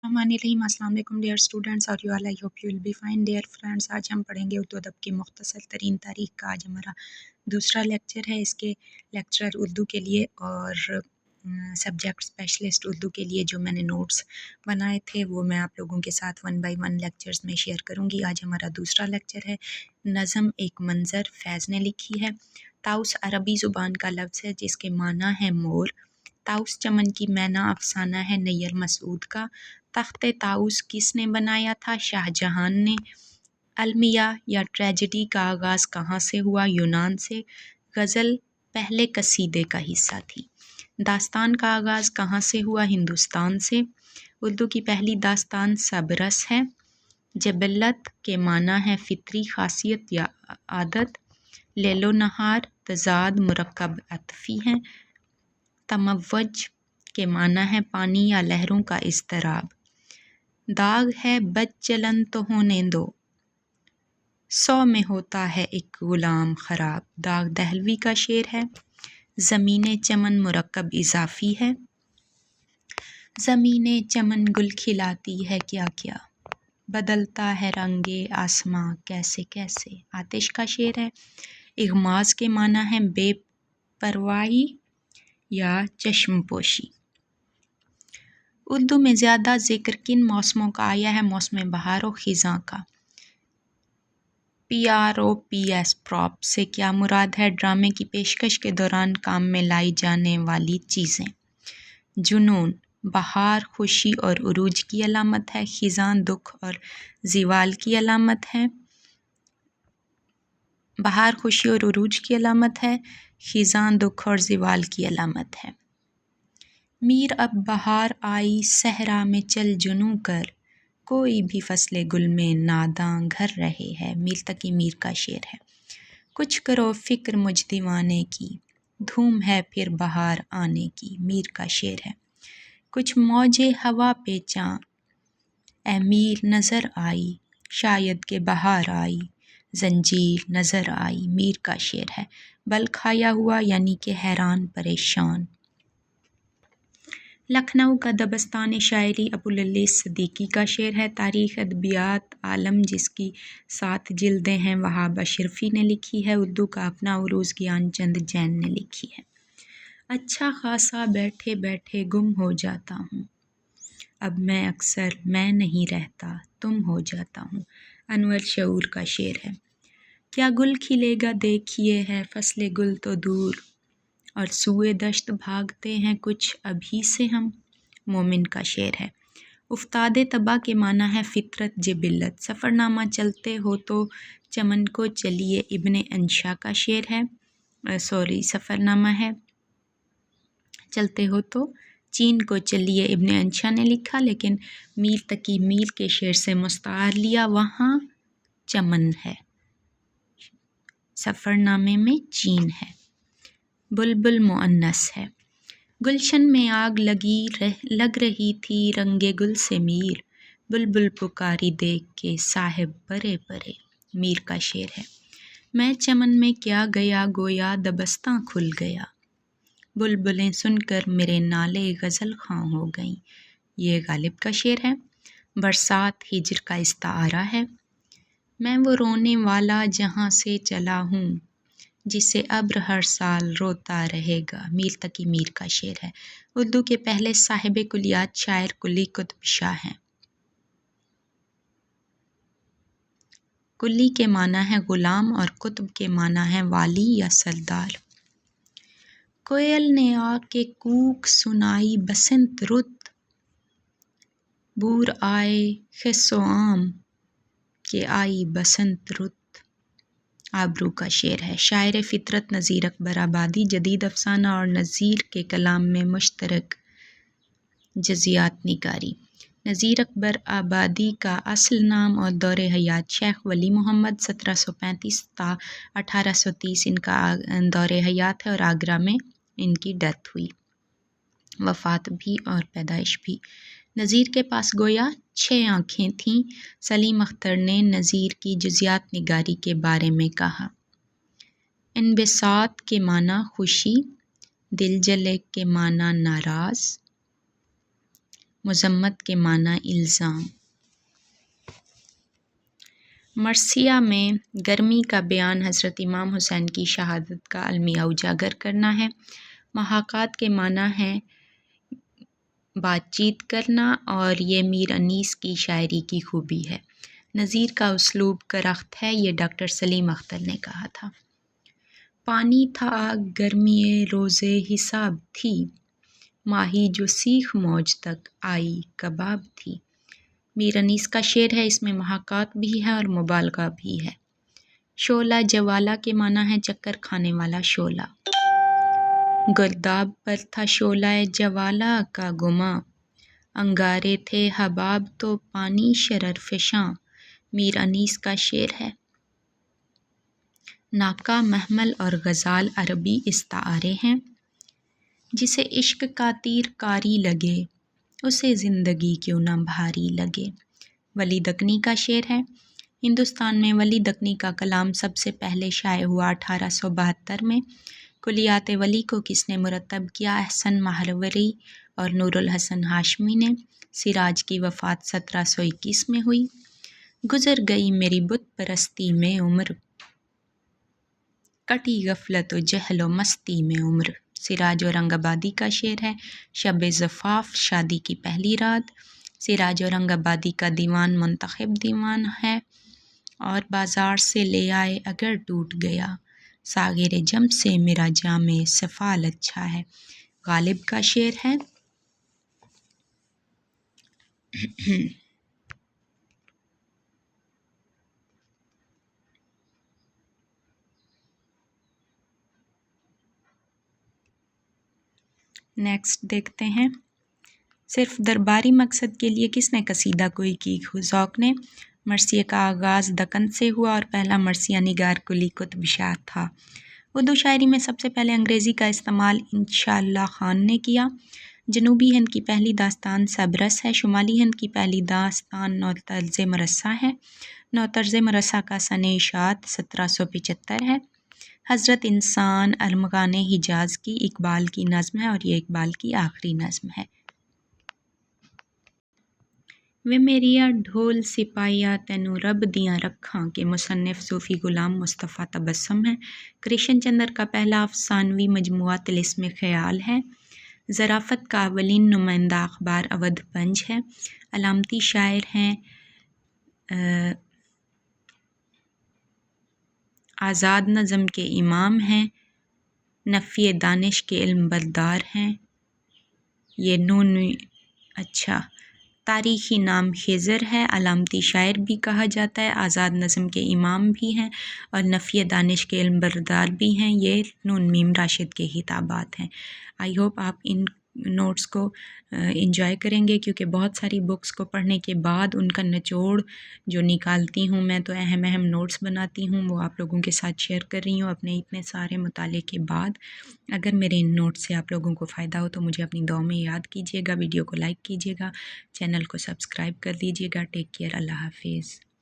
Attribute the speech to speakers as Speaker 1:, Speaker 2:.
Speaker 1: السلام علیکم dear students اور you all I hope you will be fine dear friends. آج ہم پڑھیں گے اردو ادب کی مختصر ترین تاریخ کا. آج ہمارا دوسرا لیکچر ہے. اس کے لیکچرر اردو کے لیے اور سبجیکٹ اسپیشلسٹ اردو کے لیے جو میں نے نوٹس بنائے تھے وہ میں آپ لوگوں کے ساتھ 1 بائی 1 لیکچرز میں شیئر کروں گی. آج ہمارا دوسرا لیکچر ہے نظم ایک منظر. فیض نے لکھی ہے. طاؤس عربی زبان کا لفظ ہے جس کے معنی ہے مور. طاؤس چمن کی مینا افسانہ ہے نیر مسعود کا. تخت طاؤس کس نے بنایا تھا؟ شاہ جہان نے. المیہ یا ٹریجڈی کا آغاز کہاں سے ہوا؟ یونان سے. غزل پہلے قصیدے کا حصہ تھی. داستان کا آغاز کہاں سے ہوا؟ ہندوستان سے. اردو کی پہلی داستان سبرس ہے. جبلت کے معنی ہے فطری خاصیت یا عادت. لیل و نہار تضاد مرکب عطفی ہیں. تموج کے معنی ہے پانی یا لہروں کا اضطراب. داغ ہے بد چلن تو ہونے دو، 100 میں ہوتا ہے ایک غلام خراب. داغ دہلوی کا شعر ہے. زمین چمن مرکب اضافی ہے. زمین چمن گل کھلاتی ہے کیا کیا، بدلتا ہے رنگ آسماں کیسے کیسے. آتش کا شعر ہے. اغماض کے معنی ہے بے پرواہی یا چشم پوشی. اردو میں زیادہ ذکر کن موسموں کا آیا ہے؟ موسم بہار و خزاں کا. PROPS پراپ سے کیا مراد ہے؟ ڈرامے کی پیشکش کے دوران کام میں لائی جانے والی چیزیں. جنون بہار خوشی اور عروج کی علامت ہے. خزاں دکھ اور زوال کی علامت ہے. بہار خوشی اور عروج کی علامت ہے. خزاں دکھ اور زوال کی علامت ہے. میر اب بہار آئی صحرا میں چل جنوں کر، کوئی بھی فصل گل میں ناداں گھر رہے ہے. میر تقی میر کا شعر ہے. کچھ کرو فکر مجھ دیوانے کی، دھوم ہے پھر بہار آنے کی. میر کا شعر ہے. کچھ موجیں ہوا پہ چاں اے میر نظر آئی، شاید کہ بہار آئی زنجیر نظر آئی. میر کا شعر ہے. بل کھایا ہوا یعنی کہ حیران پریشان. لکھنؤ کا دبستان شاعری ابوالعلی صدیقی کا شعر ہے. تاریخ ادبیات عالم جس کی 7 جلدیں ہیں وہاب اشرفی نے لکھی ہے. اردو کا اپنا عروج گیان چند جین نے لکھی ہے. اچھا خاصا بیٹھے بیٹھے گم ہو جاتا ہوں، اب میں اکثر میں نہیں رہتا تم ہو جاتا ہوں. انور شعور کا شعر ہے. کیا گل کھلے گا دیکھیے ہے فصل گل تو دور، اور سوئے دشت بھاگتے ہیں کچھ ابھی سے ہم. مومن کا شعر ہے. افتاد طبع کے معنی ہے فطرت جبلت. سفر نامہ چلتے ہو تو چمن کو چلیے ابن انشا کا شعر ہے. سفر نامہ ہے چلتے ہو تو چین کو چلیے ابن انشا نے لکھا، لیکن میر تقی میر کے شعر سے مستعار لیا. وہاں چمن ہے، سفر نامے میں چین ہے. بلبل مؤنث ہے. گلشن میں آگ لگ رہی تھی رنگ گل سے میر، بلبل پکاری دیکھ کے صاحب پرے پرے. میر کا شعر ہے. میں چمن میں کیا گیا گویا دبستاں کھل گیا، بلبلیں سن کر میرے نالے غزل خواں ہو گئیں. یہ غالب کا شعر ہے. برسات ہجر کا استعارہ ہے. میں وہ رونے والا جہاں سے چلا ہوں، جسے ابر ہر سال روتا رہے گا. میر تقی میر کا شعر ہے. اردو کے پہلے صاحب کلیات شاعر کلی قطب شاہ ہیں. کلی کے معنی ہے غلام اور قطب کے معنی ہے والی یا سردار. کوئل نے آ کے کوک سنائی بسنت رت، بور آئے خس و عام کہ آئی بسنت رت. آبرو کا شعر ہے. شاعر فطرت نذیر اکبر آبادی. جدید افسانہ اور نذیر کے کلام میں مشترک جزیات نگاری. نذیر اکبر آبادی کا اصل نام اور دور حیات شیخ ولی محمد 1735 تا 1830 ان کا دور حیات ہے اور آگرہ میں ان کی ڈیتھ ہوئی، وفات بھی اور پیدائش بھی. نذیر کے پاس گویا 6 آنکھیں تھیں. سلیم اختر نے نذیر کی جزیات نگاری کے بارے میں کہا. انبساط کے معنی خوشی، دل جلے کے معنی ناراض، مذمت کے معنی الزام۔ مرثیہ میں گرمی کا بیان حضرت امام حسین کی شہادت کا المیہ اجاگر کرنا ہے۔ محاکات کے معنی ہے بات چیت کرنا، اور یہ میر انیس کی شاعری کی خوبی ہے۔ نظیر کا اسلوب کرخت ہے، یہ ڈاکٹر سلیم اختر نے کہا تھا۔ پانی تھا گرمی روز حساب تھی، ماہی جو سیخ موج تک آئی کباب تھی۔ میر انیس کا شعر ہے، اس میں محاکات بھی ہے اور مبالغہ بھی ہے۔ شعلہ جوالہ کے معنی ہے چکر کھانے والا شعلہ۔ گرداب پر تھا شعلہ جوالہ کا گماں، انگارے تھے حباب تو پانی شرر فشاں۔ میر انیس کا شعر ہے۔ ناکہ، محمل اور غزال عربی استعارے ہیں۔ جسے عشق کا تیر کاری لگے، اسے زندگی کیوں نہ بھاری لگے۔ ولی دکنی کا شعر ہے۔ ہندوستان میں ولی دکنی کا کلام سب سے پہلے شائع ہوا 1872 میں۔ کلیات ولی کو کس نے مرتب کیا؟ احسن مہروری اور نور الحسن ہاشمی نے۔ سراج کی وفات 1721 میں ہوئی۔ گزر گئی میری بت پرستی میں عمر، کٹی غفلت و جہل و مستی میں عمر۔ سراج اورنگ آبادی کا شعر ہے۔ شب زفاف، شادی کی پہلی رات۔ سراج اورنگ آبادی کا دیوان منتخب دیوان ہے۔ اور بازار سے لے آئے اگر ٹوٹ گیا، ساغر جم سے میرا جام سفال اچھا ہے۔ غالب کا شعر ہے۔ نیکسٹ دیکھتے ہیں۔ صرف درباری مقصد کے لیے کس نے قصیدہ کوئی کی؟ ذوق نے۔ مرثیے کا آغاز دکن سے ہوا اور پہلا مرثیہ نگار قلی قطب شاہ تھا۔ اردو شاعری میں سب سے پہلے انگریزی کا استعمال انشاء اللہ خان نے کیا۔ جنوبی ہند کی پہلی داستان سبرس ہے۔ شمالی ہند کی پہلی داستان نوطرز مرصع ہے۔ نوطرز مرصع کا سنِ اشاعت 1775 ہے۔ حضرت انسان ارمغان حجاز کی اقبال کی نظم ہے، اور یہ اقبال کی آخری نظم ہے۔ وے میریا ڈھول سپاہیا تینوں رب دیاں رکھاں کے مصنف صوفی غلام مصطفیٰ تبسم ہیں۔ کرشن چندر کا پہلا افسانوی مجموعہ طلسم خیال ہے۔ ظرافت کا اولین نمائندہ اخبار اودھ پنج ہے۔ علامتی شاعر ہیں آزاد نظم کے امام ہیں، نفی دانش کے علم بردار ہیں۔ یہ تاریخی نام خضر ہے۔ علامتی شاعر بھی کہا جاتا ہے، آزاد نظم کے امام بھی ہیں اور نفی دانش کے علم بردار بھی ہیں۔ یہ نون میم راشد کے خطابات ہیں۔ آئی ہوپ آپ ان نوٹس کو انجوائے کریں گے، کیونکہ بہت ساری بکس کو پڑھنے کے بعد ان کا نچوڑ جو نکالتی ہوں میں، تو اہم نوٹس بناتی ہوں، وہ آپ لوگوں کے ساتھ شیئر کر رہی ہوں اپنے اتنے سارے مطالعے کے بعد۔ اگر میرے ان نوٹس سے آپ لوگوں کو فائدہ ہو تو مجھے اپنی دعاؤں میں یاد کیجیے گا، ویڈیو کو لائک کیجیے گا، چینل کو سبسکرائب کر دیجیے گا۔ ٹیک کیئر، اللہ حافظ۔